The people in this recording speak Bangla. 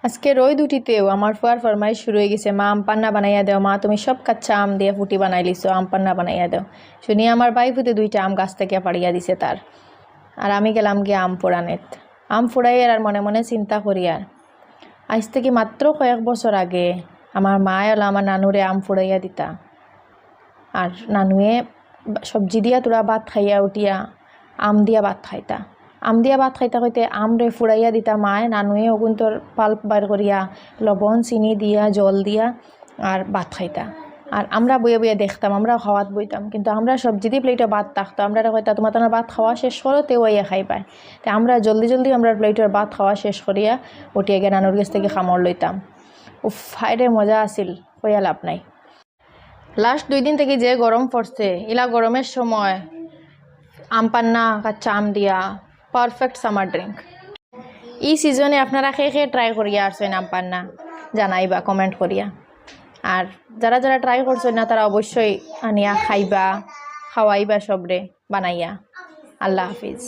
আজকে রই দুটিতেও আমার ফুয়ার ফরমাইশ শুরু হয়ে গেছে, মা আম পান্না বানাইয়া দাও, মা তুমি সব কাচ্চা আম দিয়ে ফুটি বানাই লিছো, আম পান্না বানাইয়া দাও। শুনি আমার বাই ফুতে 2টা আম গাছ থেকে পাড়িয়া দিছে তার। আর আমি গেলাম গিয়ে আম ফোড়ানেত, আম ফোড়াইয়ার আর মনে মনে চিন্তা করি আর আজ থেকে মাত্র কয়েক বছর আগে আমার মা এলা আমার নানুরে আম ফোড়াইয়া দিতা, আর নানুয়ে সবজি দিয়া তোরা ভাত খাইয়া উঠিয়া আম দিয়া ভাত খাইতা। আম দিয়া ভাত খাইতা কইতে আম রে ফুড়াইয়া দিতা মায়, নানুয়ে ওগুন তোর পাল্প বার করিয়া লবণ চিনি দিয়া জল দিয়া আর ভাত খাইতা। আর আমরা বইয়ে বইয়ে দেখতাম, আমরা খাওয়াত বইতাম, কিন্তু আমরা সবজি দিয়ে প্লেটে ভাত থাকতো, আমরা কইতা তোমার তোমার ভাত খাওয়া শেষ করো তেও ইয়ে খাই পায়। তো আমরা জলদি জলদি আমরা প্লেটের ভাত খাওয়া শেষ করিয়া উঠিয়ে গিয়ে নানুর কাছ থেকে খামর লইতাম। উফ, হায়রে মজা আসিল, কইয়া লাভ নাই। লাস্ট 2 দিন থেকে যে গরম পড়ছে, ইলা গরমের সময় আম পান্না কাচ্চা আম দিয়া পারফেক্ট সামার ড্রিঙ্ক। এই সিজনে আপনারা খেয়ে ট্রাই করিয়া আসছেন আম পান্না, জানাইবা কমেন্ট করিয়া। আর যারা যারা ট্রাই করছেন না তারা অবশ্যই আনিয়া খাইবা, খাওয়াইবা সবরে বানাইয়া। আল্লাহ হাফিজ।